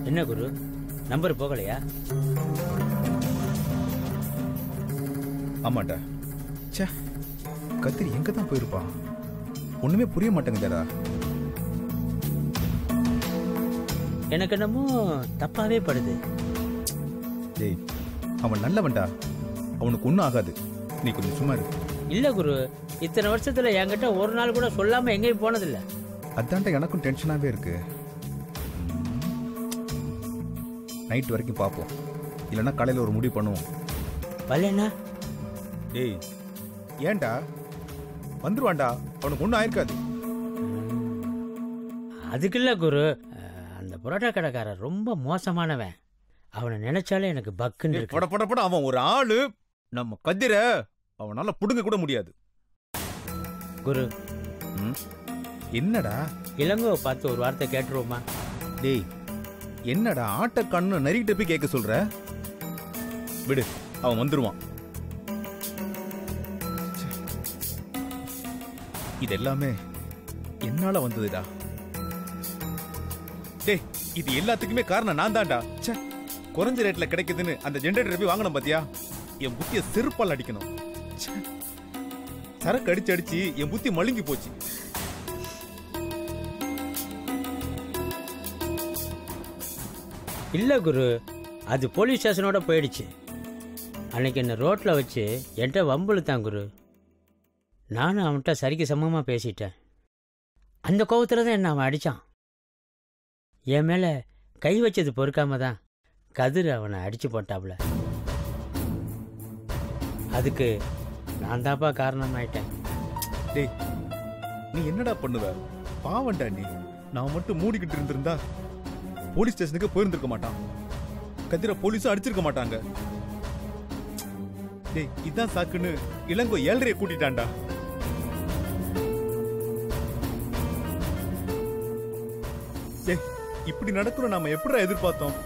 என்ன குரு, நம்பர் போகலையா? ஆமாண்டா. சே, கத்திரி எங்க தான் போயிருப்பான்? ஒண்ணுமே புரிய மாட்டேங்குதா? எனக்கு என்னமோ தப்பாவே படுது. டேய், அவன் நல்லவன்டா, அவனுக்கு ஒன்றும் ஆகாது. நீ கொஞ்சம் சும்மா இரு. இல்ல குரு, இத்தனை வருஷத்துல என்கிட்ட ஒரு நாள் கூட சொல்லாம எங்கேயும் போனதில்லை. அதான்டா எனக்கும் டென்ஷனாவே இருக்கு. நைட் வரைக்கும் பார்ப்போம், இல்லைன்னா காலையில் ஒரு முடிவு பண்ணுவோம். வரலண்ணா? ஏய், ஏன்டா? வந்துருவான்டா, அவனுக்கு ஒன்றும் ஆயிருக்காது. அதுக்கு இல்ல குரு, அந்த புரோட்டா கடைக்காரன் ரொம்ப மோசமானவன். அவனை நினைச்சாலே எனக்கு பக்குன்னு இருக்கு. போட போட போட, அவன் ஒரு ஆளு. நம்ம கதிர அவனால புடுங்க கூட முடியாது. குரு, என்னடா? இளங்கோவை பார்த்து ஒரு வார்த்தை கேட்டுருவோமா? டேய், என்னடா ஆட்ட கண்ணு நரிக்கிட்ட போய் கேட்க சொல்ற? விடு, அவன் வந்துருவான். இது எல்லாமே என்னால வந்ததுடா. டேய், இது எல்லாத்துக்குமே காரணம் நான் தான்டா. குறைஞ்ச ரேட்ல கிடைக்குதுன்னு அந்த ஜெனரேட்டர் போய் வாங்கணும் பாத்தியா? என் புத்திய செருப்பால் அடிக்கணும். சரக்கு அடிச்சு அடிச்சு என் புத்தி மழுங்கி போச்சு. இல்ல குரு, அது போலீஸ் ஸ்டேஷனோட போயிடுச்சு. அன்னைக்கு என்ன ரோட்ல வச்சு என்கிட்ட வம்புழுத்தான் குரு. நானும் அவன்கிட்ட சரிக்கு சமமா பேசிட்டேன். அந்த கோவத்துல தான் என்ன அவன் அடிச்சான். என் மேல கை வச்சது பொறுக்காம தான் கதிர் அவனை அடிச்சு போட்டாப்ல. அதுக்கு நான் தாப்பா காரணமாயிட்டேன். டேய், நீ என்னடா பண்ணுவ? பாவண்டா நீ. நான் மட்டும் மூடிக்கிட்டு இருந்திருந்தா போலீஸ் ஸ்டேஷனுக்கு போயிருந்திருக்க மாட்டான். கதிர போலீஸும் அடிச்சிருக்க மாட்டாங்க. டேய், இதான் சாக்குன்னு இளங்கோ 7:30 கூட்டிட்டான்டா. டேய், இப்படி நடக்கணும் நாம எப்படிடா எதிர்பார்த்தோம்?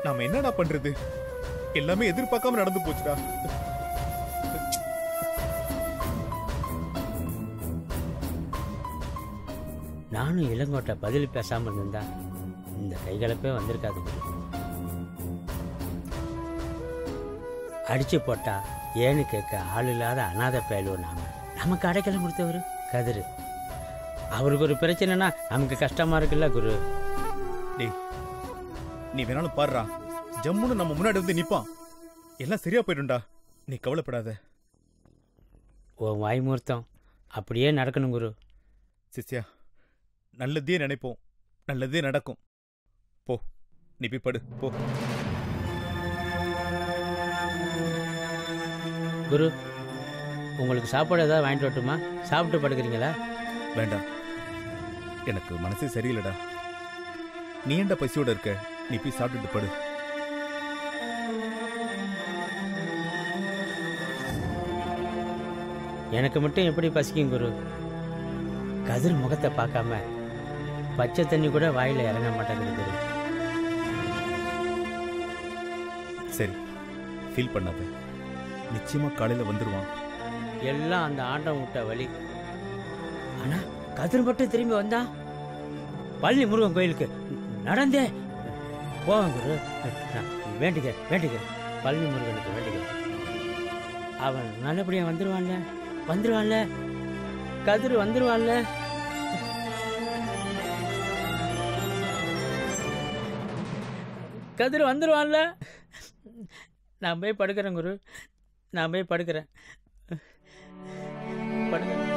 நாம என்னடா பண்றது? எல்லாமே எதிர்பார்க்காம நடந்து போச்சுடா. நானும் இளங்கோட்ட பதில் பேசாம இருந்தா இந்த கைகலப்பே வந்திருக்காது. அடிச்சு போட்டா ஏன்னு கேட்க ஆள் இல்லாத அநாத பயலுவோம் நாம. நமக்கு அடைக்கலம் கொடுத்தவரு கதிரு. அவருக்கு ஒரு பிரச்சனைனா நமக்கு கஷ்டமா இருக்குல்ல குரு. டேய், நீ வேணாலும் பாடுறா, ஜம்முன்னு நம்ம முன்னாடி வந்து நிப்பான். எல்லாம் சரியா போயிடும்டா, நீ கவலைப்படாத. உன் வாய்மூர்த்தம் அப்படியே நடக்கணும் குரு. சிஷ்யா, நல்லதே நினைப்போம், நல்லதே நடக்கும். போ, நீ போய் படு, போ. குரு, உங்களுக்கு சாப்பாடு ஏதாவது வாங்கிட்டு வரட்டுமா? சாப்பிட்டு படுக்கிறீங்களா? வேண்டாம், எனக்கு மனசே சரியில்லடா. நீ ஏன்டா பசியோட இருக்க? நீ போய் சாப்பிட்டுட்டு படு. எனக்கு மட்டும் எப்படி பசிக்கும் குரு? கதிர் முகத்தை பார்க்காம பச்சை தண்ணி கூட வாயில இறங்க மாட்டேங்குது குரு. சரி, ஃபீல் பண்ணாத. நிச்சயமா காலையில வந்துருவான். எல்லாம் அந்த ஆண்டம் விட்ட வழி. ஆனா கதிர் மட்டும் திரும்பி வந்தா பழனி முருகன் கோயிலுக்கு நடந்தே போவான் குரு. வேண்டிக்க வேண்டிக்க, பழனி முருகனுக்கு வேண்டிக்க. அவன் நல்லபடியா வந்துருவான்ல, வந்துருவான்ல, கதிர் வந்துருவான்ல. கதிர் வந்துருவான்ல. நான் போய் படுக்கிறேன் குரு, நான் போய் படுக்கிறேன். படுக்கிறேன்.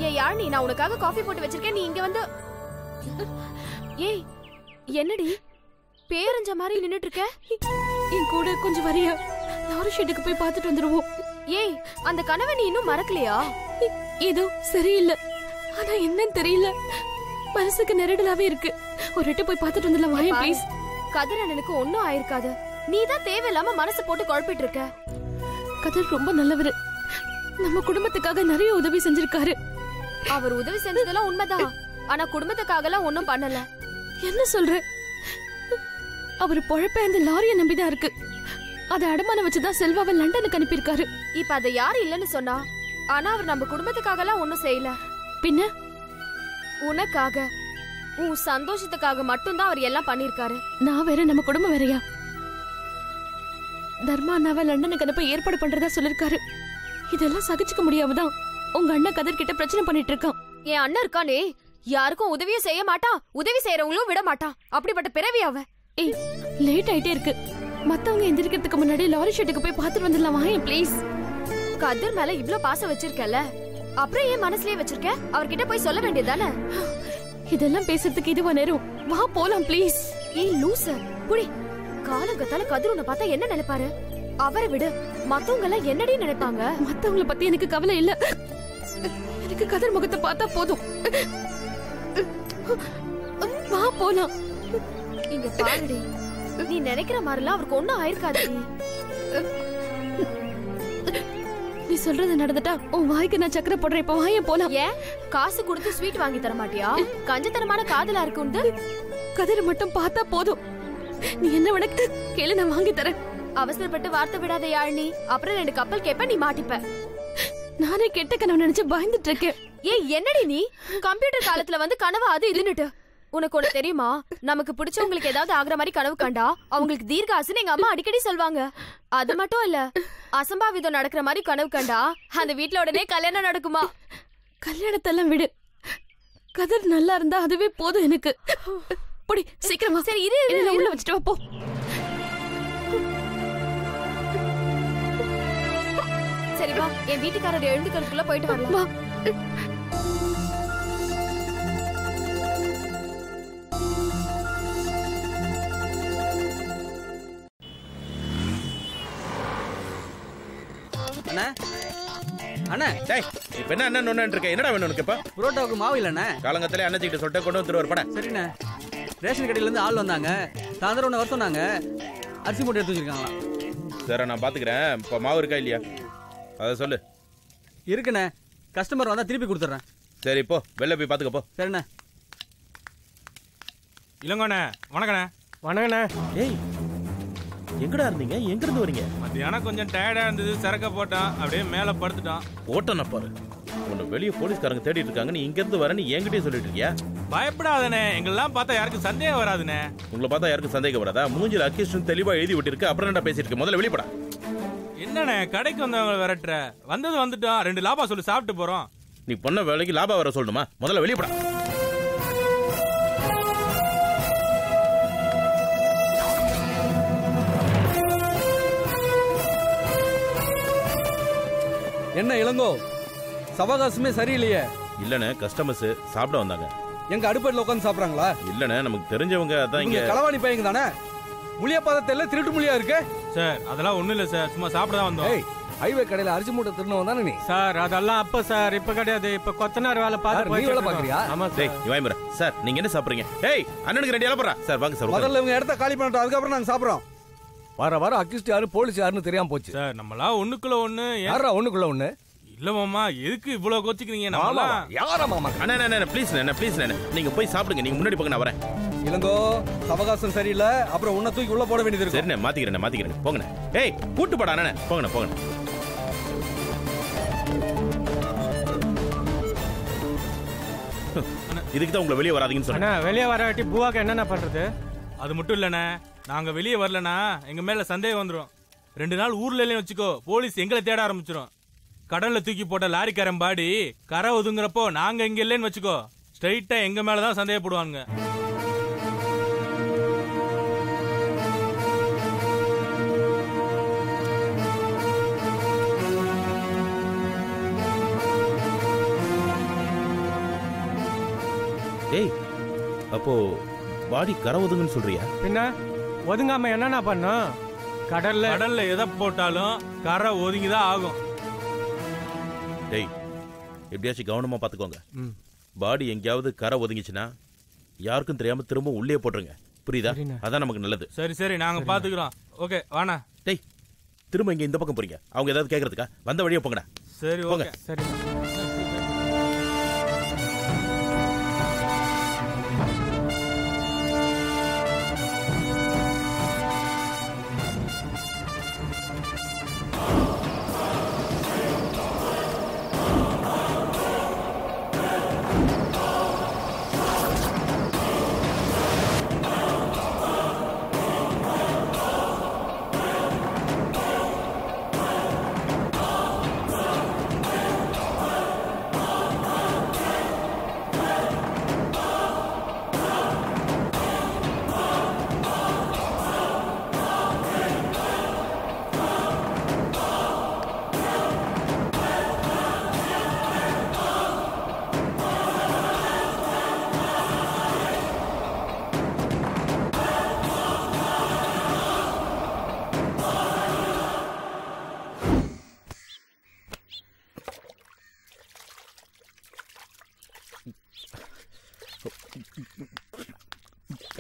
ஏய் யாழ்னி, நான் உனக்காக காஃபி போட்டு வச்சிருக்கேன், நீ இங்க வந்து. ஏய் என்னடி பேரஞ்ச மாதிரி நின்னுட்டு இருக்க? என் கூட கொஞ்சம் வரியா? லாரி ஷெட்டுக்கு போய் பார்த்துட்டு வந்துருவோம். ஏய் அந்த கனவை நீ இன்னும் மறக்கலையா? ஏதோ சரியில்லை, ஆனா என்னன்னு தெரியல, மனசுக்கு நெருடலாவே இருக்கு. ஒரு எட்டு போய் பார்த்துட்டு வந்துடலாம் வாயே ப்ளீஸ். கதிரண்ணனுக்கு ஒன்னும் ஆயிருக்காது, நீதான் தேவையில்லாம மனசு போட்டு குழப்பிட்டு இருக்க. கதிர் ரொம்ப நல்லவரு, நம்ம குடும்பத்துக்காக நிறைய உதவி செஞ்சிருக்காரு. அவர் உதவி செஞ்சதெல்லாம் உண்மைதான், ஆனா குடும்பத்துக்காக எல்லாம் ஒன்னும் பண்ணல. என்ன சொல்ற? அவரு பொழப்ப அந்த லாரியை நம்பிதான் இருக்கு. அதை அடமானம் வச்சுதான் செல்வாவை லண்டனுக்கு அனுப்பியிருக்காரு. இப்ப அதை யாரு இல்லன்னு சொன்னா? ஆனா அவர் நம்ம குடும்பத்துக்காக எல்லாம் ஒன்னும் செய்யல. பின்ன உனக்காக, உன் சந்தோஷத்துக்காக மட்டும்தான் அவர் எல்லாம் பண்ணிருக்காரு. நான் வேற, நம்ம குடும்பம் வேறயா? தர்மா அண்ணாவை லண்டனுக்கு அனுப்ப ஏற்பாடு பண்றதா சொல்லிருக்காரு. இதெல்லாம் சகிச்சுக்க முடியாமதான் உங்க அண்ணன் கதிர் கிட்ட பிரச்சனை பண்ணிட்டு இருக்கான். என் அண்ணன் இருக்கானே, யாருக்கும் உதவியும் செய்ய மாட்டான், உதவி செய்யறவங்களும் விட மாட்டான். அப்படிப்பட்ட பிறவி அவ. ஏய் லேட் ஆயிட்டே இருக்கு, மத்தவங்க எந்திரிக்கிறதுக்கு முன்னாடி லாரி ஷெட்டுக்கு போய் பார்த்துட்டு வந்துடலாம் வாயே ப்ளீஸ். கதிர் மேல இவ்ளோ பாசம் வச்சிருக்கல, அப்புறம் ஏன் மனசுலயே வச்சிருக்க? அவர்கிட்ட போய் சொல்ல வேண்டியதானே? இதெல்லாம் பேசுறதுக்கு இதுவா நேரம்? வா போலாம் ப்ளீஸ். ஏய் லூசு புடி, காலங்கத்தால கதிர் உன்னை பார்த்தா என்ன நினைப்பாரு? அவரை விடு, மத்தவங்க எல்லாம் என்னடி நினைப்பாங்க? மத்தவங்கள பத்தி எனக்கு கவலை இல்ல, எனக்கு கதிர் முகத்தை பார்த்தா போதும். வா போலாம். இங்க பாருடி, நீ நினைக்கிற மாதிரிலாம் அவருக்கு ஒண்ணும் ஆயிருக்காது. நீ சொல்றது நடந்துட்டா உன் வாய்க்கு நான் சக்கரை போடுறேன். இப்ப வாயே போலாம். ஏன் காசு கொடுத்து ஸ்வீட் வாங்கி தர மாட்டியா? கஞ்சத்தனமான காதலா இருக்கு. கதிரை மட்டும் பார்த்தா போதும், நீ என்ன வேணா கேளு, நான் வாங்கி தரேன். அவசரப்பட்டு வார்த்தை விடாத யாழ்னி, அப்புறம் 2 கப்பல் கேப்ப நீ மாட்டிப்ப. நானே கெட்ட கனவு நினைச்சு பயந்துட்டு இருக்கேன். ஏய் என்னடி நீ கம்ப்யூட்டர் காலத்துல வந்து கனவு அது இதுன்னுட்டு? உனக்கு ஒண்ணு தெரியுமா? நமக்கு பிடிச்சவங்களுக்கு ஏதாவது ஆகுற மாதிரி கனவு கண்டா அவங்களுக்கு தீர்க்காசுன்னு எங்க அம்மா அடிக்கடி சொல்வாங்க. அது மட்டும் இல்ல, அசம்பாவிதம் நடக்கிற மாதிரி கனவு கண்டா அந்த வீட்ல உடனே கல்யாணம் நடக்குமா? கல்யாணத்தெல்லாம் விடு, கதிர் நல்லா இருந்தா அதுவே போதும் எனக்கு. போடி சீக்கிரமா. சரி இரு, உள்ள வச்சுட்டு வா போ. சரி வா, என் வீட்டுக்காரர் எழுந்துக்கிறதுக்குள்ள போயிட்டு வரலாம். அண்ணா அண்ணா, டேய் இப்ப என்ன அண்ணன் ஒண்ணு இருக்க? என்னடா வேணும் உனக்கு? இப்ப புரோட்டாவுக்கு மாவு இல்லண்ணே. காலங்கத்திலே அண்ணன் கிட்ட சொல்லிட்டு கொண்டு வந்துருவார் பட. சரிண்ணே, ரேஷன் கடையில இருந்து ஆள் வந்தாங்க, சாயந்தரம் 1 வருஷம் சொன்னாங்க, அரிசி மூட்டை எடுத்து வச்சிருக்காங்களாம். சரி நான் பாத்துக்கிறேன். இப்ப மாவு இருக்கா இல்லையா அதை சொல்லு. இருக்குண்ணே, கஸ்டமர் வந்தா திருப்பி கொடுத்துட்றேன். சரி போ, வெளில போய் பாத்துக்க போ. சரிண்ணே. இளங்கோண்ணே வணக்கண்ணே. வணக்கண்ணே. ஏய் எங்கடா இருந்தீங்க? எங்க இருந்து வரீங்க? மத்தியானம் கொஞ்சம் டயர்டா இருந்தது, சரக்க போட்டான், அப்படியே மேல படுத்துட்டான். ஓட்டன பாரு, உன்னை வெளியே போலீஸ்காரங்க தேடிட்டு இருக்காங்க, நீ இங்க இருந்து வரேன்னு என்கிட்டயே சொல்லிட்டு இருக்கியா? பயப்படாதனே, எங்கெல்லாம் பார்த்தா யாருக்கும் சந்தேகம் வராதுண்ணே. உங்களை பார்த்தா யாருக்கும் சந்தேகம் வராதா? மூஞ்சில அக்கிஸ்டன் தெளிவா எழுதி விட்டுருக்கு, அப்புறம் என்ன பேசிட்டு இருக்க? முதல்ல வெளிப்படா. என்னண்ணே கடைக்கு வந்தவங்க விரட்டுற? வந்தது வந்துட்டோம், 2 லாபா சொல்லி சாப்பிட்டு போறோம். நீ பொண்ண வேலைக்கு லாபம் வர சொல்லணுமா? முதல்ல வெளிப்படா. என்ன இளங்கோ, சவகாசமே சரியில்லையே. இல்லண்ணே, கஸ்டமர்ஸ் சாப்பிட வந்தாங்க. எங்க அடுப்படியில் உட்காந்து சாப்பிட்றாங்களா? இல்லண்ணே, நமக்கு தெரிஞ்சவங்க அதான். இங்க களவாணி பையங்க தானே? முழிய பாதத்தில் திருட்டு முழியா இருக்கு சார். அதெல்லாம் ஒண்ணும் இல்ல சார், சும்மா சாப்பிட தான் வந்தோம். ஹைவே கடையில் அரிசி மூட்டை திருநவன் தானே நீ? சார் அதெல்லாம் அப்ப சார், இப்ப கிடையாது. இப்ப கொத்தனார் வேலை பார்த்து நீ வேலை பாக்குறியா? ஆமா டேய் நீ வாய்முற. சார் நீங்க என்ன சாப்பிடுறீங்க? ஏய் அண்ணனுக்கு 2 இலை சார். வாங்க சார். முதல்ல இவங்க இடத்த காலி பண்ணிட்டோம், அதுக்கப்புறம் நாங்க சாப்பிடுறோம். வர வர அக்யூஸ்ட் யாரு போலீஸ் யாருன்னு தெரியாம போச்சு சார். நம்மளா ஒண்ணுக்குள்ள ஒண்ணு. யாரா ஒண்ணுக்குள்ள ஒண்ணு? இல்ல மாமா, எதுக்கு இவ்வளவு கோச்சிக்கிறீங்க? நம்மளா யாரா மாமா? அண்ணா ப்ளீஸ் ப்ளீஸ் நீங்க போய் சாப்பிடுங்க. நீங்க முன்னாடி போங்க, நான் வரேன். இளங்கோ, சவகாசம் சரியில்லை, அப்புறம் உன்னை தூக்கி உள்ள போட வேண்டியது இருக்கு. சரிண்ணே, மாத்திக்கிறேன் போங்கண்ணே. ஏய் கூட்டு போடா அண்ணே. போங்கண்ணே. இதுக்கு தான் உங்களை வெளியே வராதீங்கன்னு சொன்னேன். வெளியே வராட்டி பூவாக்கு என்னென்ன பண்றது? அது மட்டும் இல்லண்ணே, நாங்க வெளியே வரலனா எங்க மேல சந்தேகம் வந்துரும். 2 நாள் ஊர்ல இல்லைன்னு வச்சுக்கோ, போலீஸ் எங்களை தேட ஆரம்பிச்சிரும். கடல்ல தூக்கி போட்ட லாரிக்காரன் பாடி கரை ஒதுங்குறப்போ நாங்க இங்க இல்லைன்னு வச்சுக்கோ, ஸ்ட்ரைட்டா எங்க மேலதான் சந்தேகப்படுவாங்க. டேய் அப்போ பாடி கரை ஒதுங்குன்னு சொல்றியா? பின்ன ஒதுங்காம என்னண்ணா பண்ணும்? கடல்ல எதை போட்டாலும் கரை ஒதுங்கிதான் ஆகும். டேய் எப்படியாச்சும் கவனமா பாத்துக்கோங்க. பாடி எங்கேயாவது கரை ஒதுங்கிச்சுன்னா யாருக்கும் தெரியாம திரும்ப உள்ளே போட்டுருங்க. புரியுதா? அதான் நமக்கு நல்லது. சரி நாங்க பாத்துக்கிறோம். ஓகே வாண்ணா. டேய் திரும்ப இங்க இந்த பக்கம் போறீங்க, அவங்க ஏதாவது கேட்கறதுக்கா? வந்த வழியே போங்கடா. சரி போங்க. சரி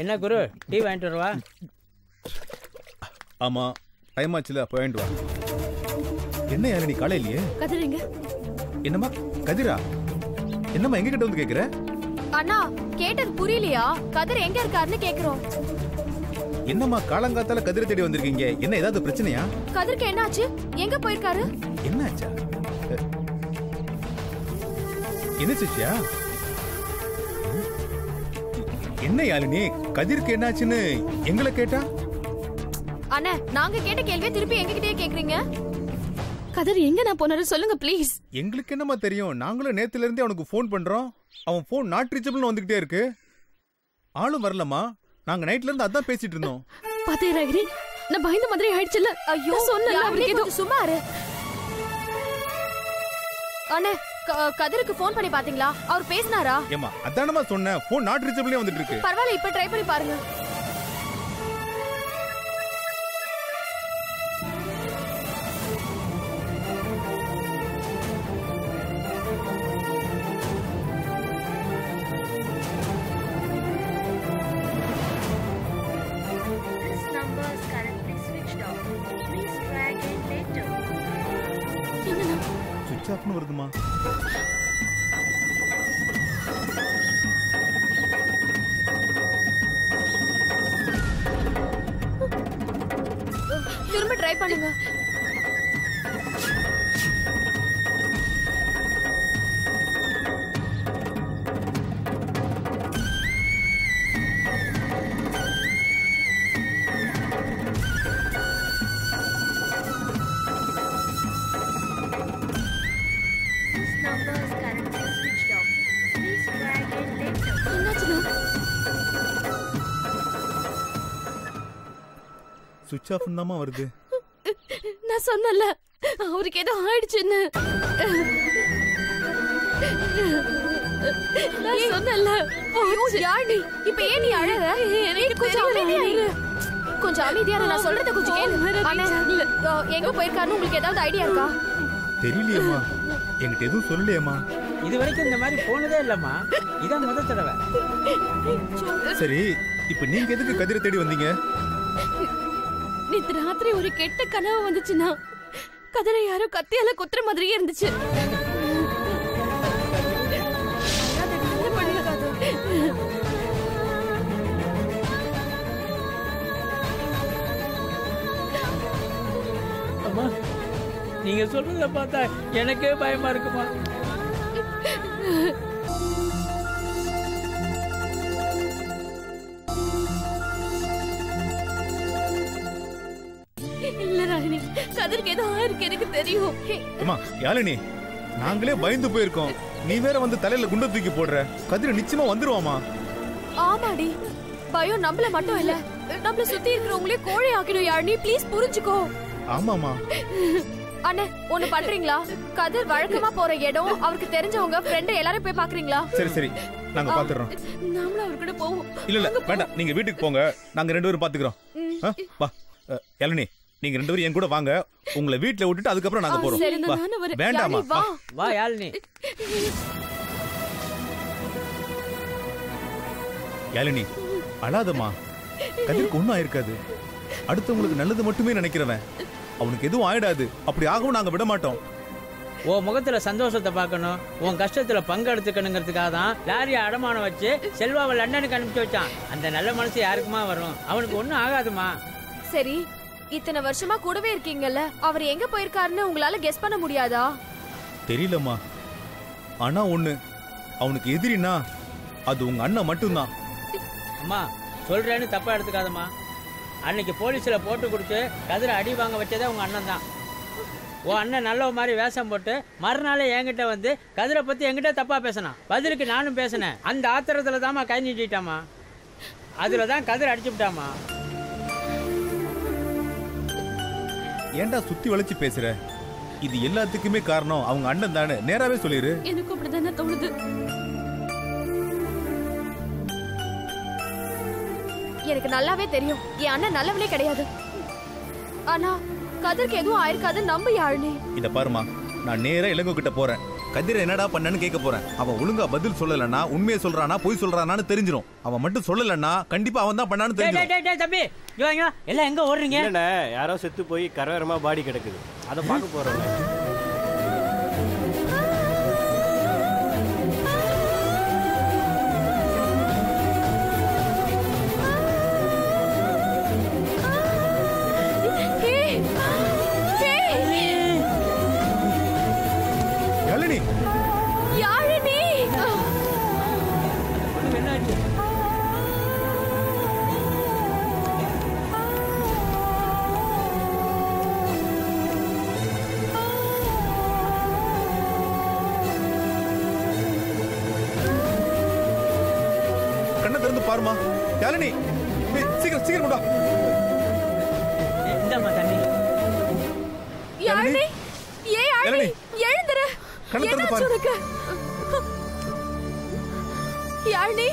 என்ன குரு, டீ வாங்கிட்டு வரவா? ஆமா டைம் ஆச்சுல, அப்ப வாங்கிட்டு வா. என்ன யாரு நீ காலையிலேயே? கதிரங்க. என்னம்மா கதிரா? என்னம்மா எங்க கிட்ட வந்து கேக்குற? அண்ணா கேட்டது புரியலையா? கதிர் எங்க இருக்காருன்னு கேக்குறோம். என்னம்மா காலங்காத்தால கதிரை தேடி வந்திருக்கீங்க? என்ன ஏதாவது பிரச்சனையா? கதிருக்கு என்னாச்சு? எங்க போயிருக்காரு? என்னாச்சா? என்ன சிஷ்யா? என்ன யாழினி, கதிருக்கு என்னாச்சுன்னு எங்களை கேட்டா? அண்ணா நாங்க கேட்ட கேள்வியை திருப்பி எங்ககிட்டயே கேக்குறீங்க. கதிர் எங்க நான் போனாரு சொல்லுங்க ப்ளீஸ். எங்களுக்கு என்னமா தெரியும்? நாங்களும் நேத்துல இருந்தே அவனுக்கு ஃபோன் பண்றோம். அவன் ஃபோன் நாட் ரீச்சபிள்னு வந்துகிட்டே இருக்கு. ஆளும் வரலமா. நாங்க நைட்ல இருந்து அதான் பேசிட்டு இருந்தோம். பாத்தேராகிரி, நான் பயந்த மாதிரி ஆயிடுச்சுல. ஐயோ சொன்னல அவருக்கு ஏதோ சும்மா இரு. அண்ணே கதிருக்கு ஃபோன் பண்ணி பாத்தீங்களா? அவர் பேசினாரா? ஏமா அதானமா சொன்னேன், ஃபோன் நாட் ரீச்சபிள்னே வந்துட்டு இருக்கு. பரவாயில்ல, இப்ப ட்ரை பண்ணி பாருங்க. சுவிட்ச் ஆஃப்னு வருதுமா. திரும்ப ட்ரை பண்ணுங்க. சுவிட்ச் ஆஃப்னு தாமா வருது. நான் சொன்னல அவருக்கு ஏதோ ஆயிடுச்சுன்னு. நான் சொன்னல. ஐயோ யாழி, இப்ப ஏன் நீ அழற? எனக்கு கொஞ்சம் அமைதியா இரு. கொஞ்சம் அமைதியா இரு, நான் சொல்றத கொஞ்சம் கேளு. அண்ணே எங்க போயிருக்காருன்னு உங்களுக்கு ஏதாவது ஐடியா இருக்கா? தெரியலையேம்மா, என்கிட்ட எதுவும் சொல்லலையேம்மா. இது வரைக்கும் இந்த மாதிரி போனதே இல்லம்மா, இதான் முதல் தடவை. சரி, இப்ப நீங்க எதுக்கு கதிரை தேடி வந்தீங்க? நேத்து ராத்திரி ஒரு கெட்ட கனவு வந்துச்சுன்னா கதிரை யாரோ கத்தியால குத்துற மாதிரியே இருந்துச்சு. அம்மா, நீங்க சொல்றத பார்த்தா எனக்கே பயமா இருக்குமா. இல்ல ராகினி, கதிருக்கு ஏதோ ஆயிருக்கு, எனக்கு தெரியும். அம்மா யாழினி, நாங்களே பயந்து போயிருக்கோம். நீ வேற வந்து தலையில குண்ட தூக்கி போடுற. கதிர நிச்சயமா வந்துருவாமா. ஆமாடி, பயம் நம்மள மட்டும் இல்ல, நம்மள சுத்தி இருக்கிறவங்களே கோழை ஆக்கிடும். யாழினி ப்ளீஸ் புரிஞ்சுக்கோ. ஆமாமா, அண்ணே ஒண்ணு பண்றீங்களா? கதிர் வழக்கமா போற இடம், அவருக்கு தெரிஞ்சவங்க ஃப்ரெண்ட் எல்லாரும் போய் பாக்குறீங்களா? சரி நாங்க பாத்துறோம். நாமளும் அவர் கூட போவோம். இல்ல வேண்டாம், நீங்க வீட்டுக்கு போங்க, நாங்க 2 பேரும் பாத்துக்கிறோம். வா யாழினி, நீங்க 2 பேரும் என் கூட வாங்க, உங்களை வீட்டுல விட்டுட்டு அதுக்கப்புறம் நாங்க போறோம். சரி, நானும் வரேன். வேண்டாமா? வா யாழினி. யாழினி அழாதம்மா, கதிருக்கு ஒண்ணும் ஆயிருக்காது. அடுத்தவங்களுக்கு நல்லது மட்டுமே நினைக்கிறவன், அவனுக்கு எதுவும் ஆயிடாது. அப்படி ஆகவும் நாங்க விட மாட்டோம். உன் முகத்துல சந்தோஷத்தை பார்க்கணும், உன் கஷ்டத்துல பங்கெடுத்துக்கணுங்கிறதுக்காக தான் லாரியை அடமானம் வச்சு செல்வாவை லண்டனுக்கு அனுப்பிச்சு வச்சான். அந்த நல்ல மனசு யாருக்குமா வரும்? அவனுக்கு ஒன்றும் ஆகாதுமா. சரி, இத்தனை வருஷமா கூடவே இருக்கீங்கல்ல, அவர் எங்க போயிருக்காருன்னு உங்களால கெஸ் பண்ண முடியாதா? தெரியலம்மா, ஆனா ஒண்ணு, அவனுக்கு எதிரினா அது உங்க அண்ணன் மட்டும்தான். அம்மா சொல்றேன்னு தப்பா எடுத்துக்காதம்மா. அன்னைக்கு போலீஸ்ல போட்டு கொடுத்து கதிரை அடி வாங்க வச்சதே உங்க அண்ணன் தான். உன் அண்ணன் நல்ல மாதிரி வேஷம் போட்டு மறுநாளே என்கிட்ட வந்து கதிரை பத்தி என்கிட்ட தப்பா பேசினான். பதிலுக்கு நானும் பேசினேன். அந்த ஆத்திரத்துல தாம்மா கை நீட்டிட்டாமா. அதுலதான் கதிரை அடிச்சு விட்டாமா. ஏன்டா சுத்தி வளைச்சு பேசுற? இது எல்லாத்துக்குமே காரணம் அவங்க அண்ணன் தானே, நேராவே சொல்லிரு. எனக்கு அப்படிதானே தோணுது. எனக்கு நல்லாவே தெரியும் என் அண்ணன் நல்லவனே கிடையாது. ஆனா கதிர்க்கு எதுவும் ஆயிருக்காது நம்ப யாழினி. இத பாருமா, நான் நேரா இளங்கோ கிட்ட போறேன். கதிர என்னடா பண்ணன்னு கேட்க போறேன். அவன் ஒழுங்கா பதில் சொல்லலன்னா, உண்மையை சொல்றானா பொய் சொல்றானான்னு தெரிஞ்சிடும். அவன் மட்டும் சொல்லலன்னா கண்டிப்பா அவன் தான் பண்ணான்னு தெரிஞ்சிடும். தம்பி எல்லாம் எங்க ஓடுறீங்க? யாரோ செத்து போய் கரவரமா பாடி கிடக்குது, அதை பார்க்க போறோம். பாருமா யாழினி, சீக்கிரம் சீக்கிரம் கொண்டா. இந்தம்மா தண்ணி. யாழினி, ஏய் யாழினி, எழுந்திரு. என்னாச்சு உனக்கு? யாழினி,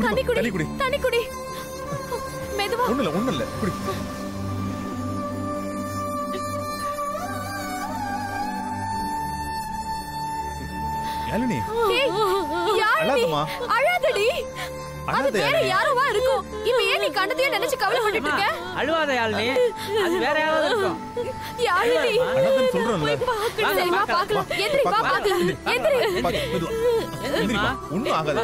தண்ணி குடி, தண்ணி குடி. மெதுவா. ஒண்ணு இல்ல குடி. யாழினி, அழாதம்மா. அழாதடி. அது வேற யாரோவா இருக்கும். இப்போ ஏன் நீ கண்டதையே நினைச்சு கவலைப்பட்டுட்டு இருக்க? அழுவாத யாழினி, அது வேற யாராவது இருக்கும். யாழினி, அழாதன்னு சொல்றேன்ல. சரி வா பார்க்கலாம். எந்திரி வா பார்க்கலாம். எந்திரி. ஒண்ணும் ஆகாது.